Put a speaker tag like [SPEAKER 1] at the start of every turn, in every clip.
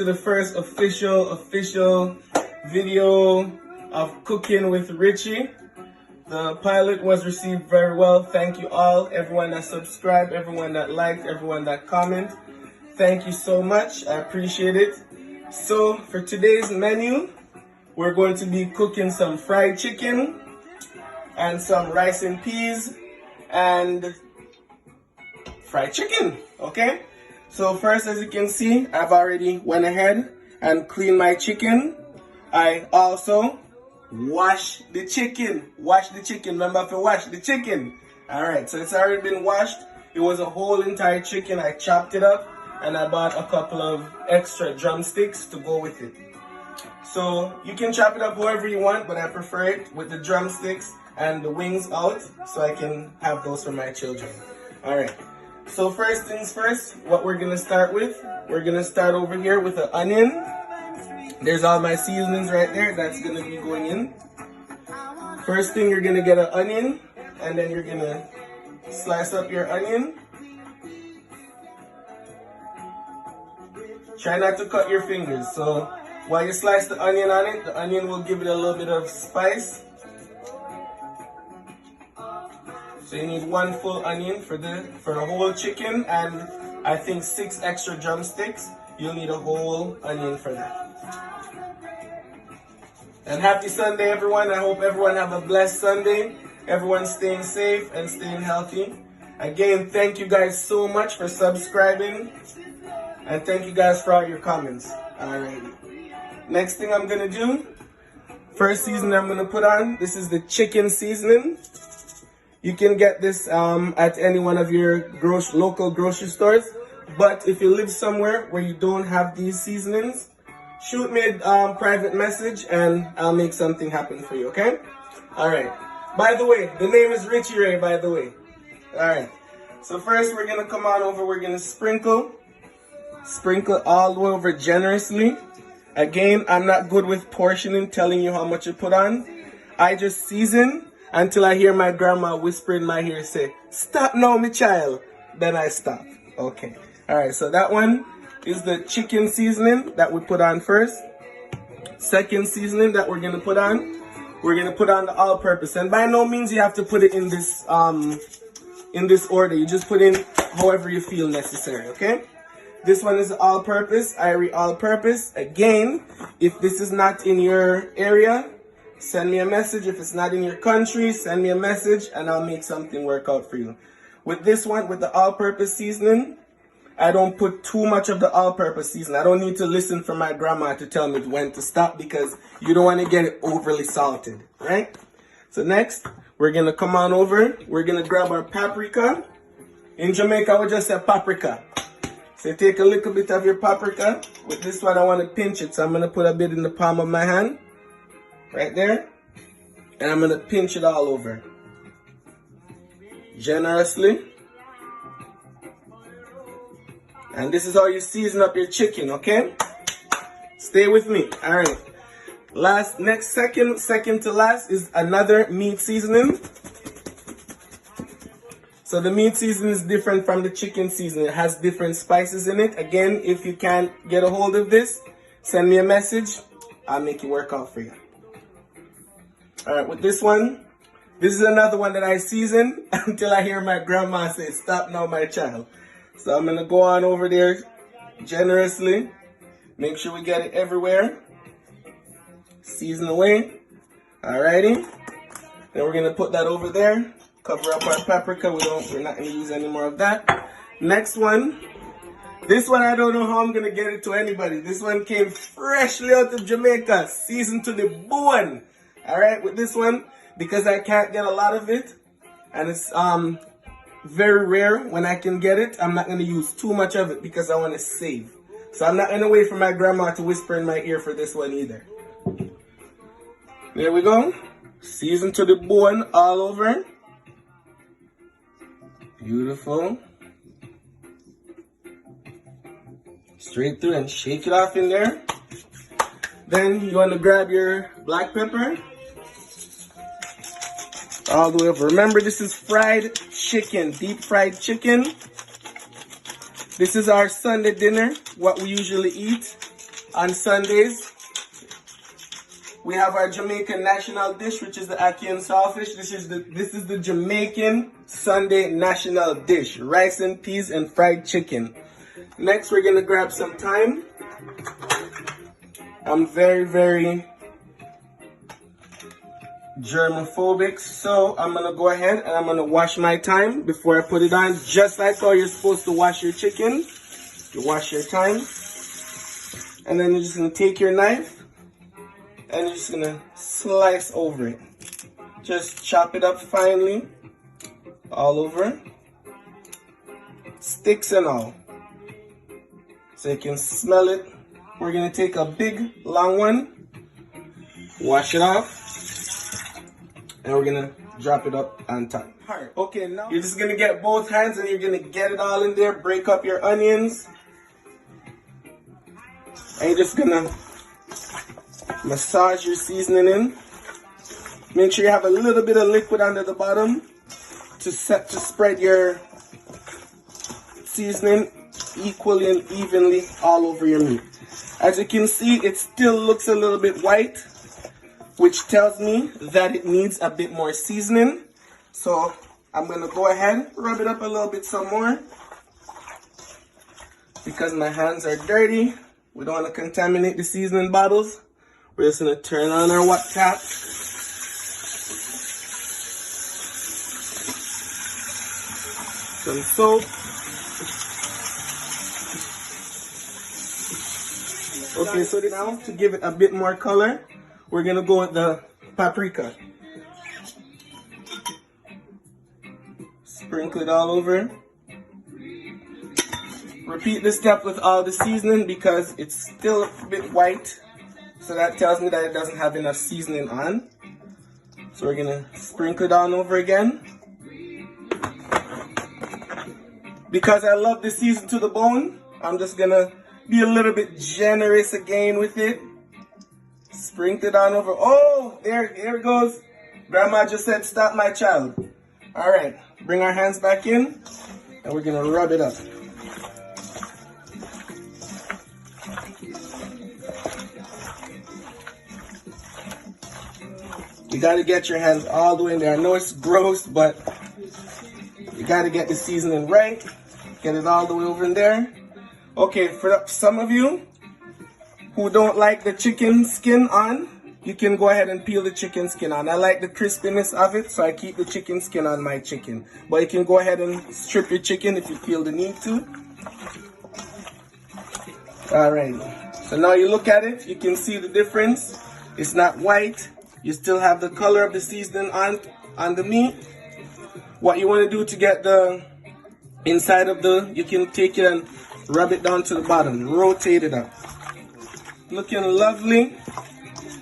[SPEAKER 1] to the first official video of Cooking with Richie. The pilot was received very well. Thank you all, everyone that subscribed, everyone that liked, everyone that commented. Thank you so much. I appreciate it. So for today's menu, we're going to be cooking some fried chicken and some rice and peas and fried chicken, okay? So first, as you can see, I've already went ahead and cleaned my chicken. I also wash the chicken. Remember to wash the chicken. Alright, so it's already been washed. It was a whole entire chicken. I chopped it up and I bought a couple of extra drumsticks to go with it. So you can chop it up however you want, but I prefer it with the drumsticks and the wings out so I can have those for my children. Alright, so first things first, what we're gonna start with, we're gonna start over here with the onion. There's all my seasonings right there, that's gonna be going in. First thing, you're gonna get an onion, and then you're gonna slice up your onion. Try not to cut your fingers. So while you slice the onion on it, the onion will give it a little bit of spice. So you need one full onion for the whole chicken, and I think 6 extra drumsticks. You'll need a whole onion for that. And happy Sunday, everyone. I hope everyone have a blessed Sunday. Everyone staying safe and staying healthy. Again, thank you guys so much for subscribing. And thank you guys for all your comments. Alrighty. Next thing I'm gonna do, first seasoning I'm gonna put on, this is the chicken seasoning. You can get this at any one of your local grocery stores. But if you live somewhere where you don't have these seasonings, shoot me a private message and I'll make something happen for you, okay? Alright. By the way, the name is Richie Ray, by the way. Alright. So first we're gonna come on over, we're gonna sprinkle all the way over generously. Again, I'm not good with portioning, telling you how much you put on. I just season until I hear my grandma whisper in my ear say, "Stop now, my child." Then I stop. Okay. Alright, so that one is the chicken seasoning that we put on first. Second seasoning that we're gonna put on the all-purpose. And by no means you have to put it in this order. You just put in however you feel necessary, okay? This one is all-purpose, Irie all-purpose. Again, if this is not in your area, send me a message. If it's not in your country, send me a message and I'll make something work out for you. With this one, with the all-purpose seasoning, I don't put too much of the all-purpose seasoning. I don't need to listen for my grandma to tell me when to stop because you don't want to get it overly salted, right? So next, we're going to come on over. We're going to grab our paprika. In Jamaica, we just say paprika. So you take a little bit of your paprika. With this one, I want to pinch it. So I'm going to put a bit in the palm of my hand. Right there. And I'm going to pinch it all over. Generously. And this is how you season up your chicken, okay? Stay with me. Alright. Second to last is another meat seasoning. So the meat seasoning is different from the chicken seasoning. It has different spices in it. Again, if you can't get a hold of this, send me a message. I'll make it work out for you. Alright, with this one, this is another one that I season until I hear my grandma say, "Stop now, my child." So I'm going to go on over there generously. Make sure we get it everywhere. Season away. Alrighty. Then we're going to put that over there. Cover up our paprika. We're not going to use any more of that. Next one. This one I don't know how I'm going to get it to anybody. This one came freshly out of Jamaica. Seasoned to the bone. Alright, with this one, because I can't get a lot of it. And it's very rare when I can get it. I'm not going to use too much of it because I want to save. So I'm not going to wait for my grandma to whisper in my ear for this one either. There we go. Season to the bone all over. Beautiful. Straight through and shake it off in there. Then you want to grab your black pepper. All the way over. Remember, this is fried chicken, deep fried chicken. This is our Sunday dinner, what we usually eat. On Sundays, we have our Jamaican national dish, which is the ackee and saltfish. This is the Jamaican Sunday national dish: rice and peas and fried chicken. Next, we're gonna grab some thyme. I'm very germophobic, so I'm gonna go ahead and I'm gonna wash my thyme before I put it on, just like how you're supposed to wash your chicken. You wash your thyme, and then you're just gonna take your knife and you're just gonna slice over it. Just chop it up finely, all over, sticks and all, so you can smell it. We're gonna take a big long one, wash it off, and we're gonna drop it up on top. Alright, okay, now you're just gonna get both hands and you're gonna get it all in there, break up your onions, and you're just gonna massage your seasoning in. Make sure you have a little bit of liquid under the bottom to spread your seasoning equally and evenly all over your meat. As you can see, it still looks a little bit white, which tells me that it needs a bit more seasoning. So I'm gonna go ahead, rub it up a little bit some more. Because my hands are dirty, we don't wanna contaminate the seasoning bottles. We're just gonna turn on our wok tap. Some soap. Okay, so now to give it a bit more color, we're gonna go with the paprika. Sprinkle it all over. Repeat this step with all the seasoning because it's still a bit white. So that tells me that it doesn't have enough seasoning on. So we're gonna sprinkle it on over again. Because I love the season to the bone, I'm just gonna be a little bit generous again with it. Sprinkle it on over. Oh, there it goes. Grandma just said, stop my child. All right, bring our hands back in and we're gonna rub it up. You gotta get your hands all the way in there. I know it's gross, but you gotta get the seasoning right. Get it all the way over in there. Okay, for some of you who don't like the chicken skin on, you can go ahead and peel the chicken skin on. I like the crispiness of it, so I keep the chicken skin on my chicken. But you can go ahead and strip your chicken if you feel the need to. Alright, so now you look at it, you can see the difference. It's not white. You still have the color of the seasoning on the meat. What you want to do to get the inside of you can take it and rub it down to the bottom. Rotate it up. Looking lovely.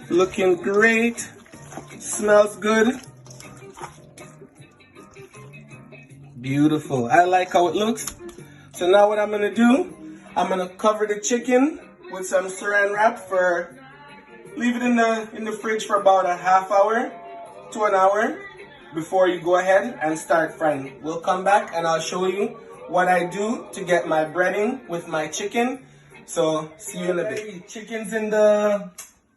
[SPEAKER 1] Looking great. Smells good. Beautiful. I like how it looks. So now what I'm going to do, I'm going to cover the chicken with some saran wrap for... Leave it in the fridge for about a half hour to an hour before you go ahead and start frying. We'll come back and I'll show you what I do to get my breading with my chicken. So see you in a bit. Chicken's in the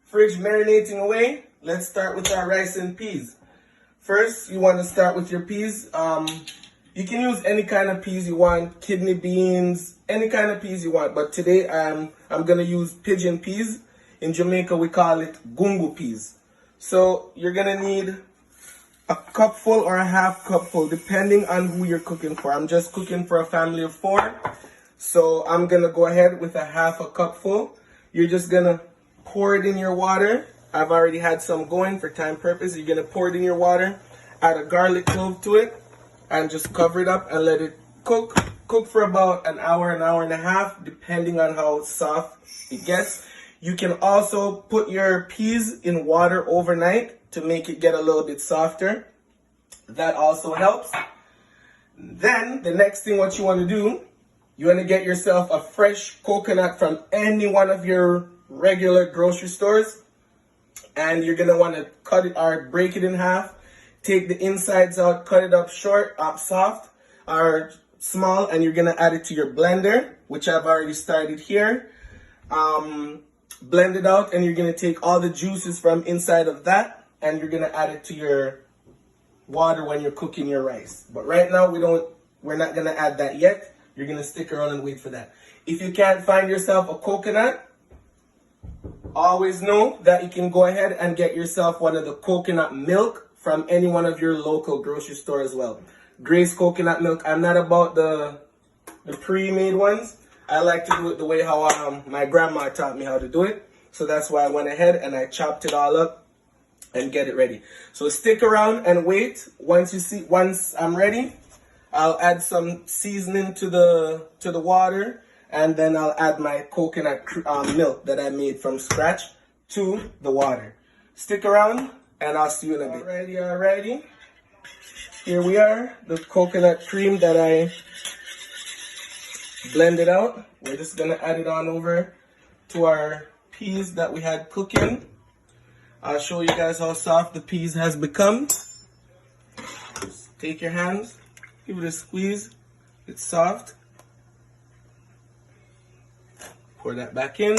[SPEAKER 1] fridge marinating away. Let's start with our rice and peas. First, you want to start with your peas. You can use any kind of peas you want, kidney beans, any kind of peas you want. But today I'm gonna use pigeon peas. In Jamaica, we call it gongo peas. So you're gonna need a cupful or a half cupful, depending on who you're cooking for. I'm just cooking for a family of 4. So I'm gonna go ahead with a half a cupful. You're just gonna pour it in your water. I've already had some going for time purpose. You're gonna pour it in your water, add a garlic clove to it, and just cover it up and let it cook. Cook for about an hour and a half, depending on how soft it gets. You can also put your peas in water overnight to make it get a little bit softer. That also helps. Then the next thing what you want to do, you want to get yourself a fresh coconut from any one of your regular grocery stores. And you're going to want to cut it or break it in half. Take the insides out, cut it up soft or small, and you're going to add it to your blender, which I've already started here. blend it out, and you're gonna take all the juices from inside of that and you're gonna add it to your water when you're cooking your rice. But right now we're not gonna add that yet. You're gonna stick around and wait for that. If you can't find yourself a coconut, always know that you can go ahead and get yourself one of the coconut milk from any one of your local grocery store as well. Grace coconut milk. I'm not about the pre-made ones. I like to do it the way how my grandma taught me how to do it. So that's why I went ahead and I chopped it all up and get it ready. So stick around and wait. Once I'm ready, I'll add some seasoning to the water, and then I'll add my coconut milk that I made from scratch to the water. Stick around and I'll see you in a bit. Alrighty. Here we are, the coconut cream that I blended out. We're just gonna add it on over to our peas that we had cooking. I'll show you guys how soft the peas has become. Just take your hands, give it a squeeze. It's soft. Pour that back in.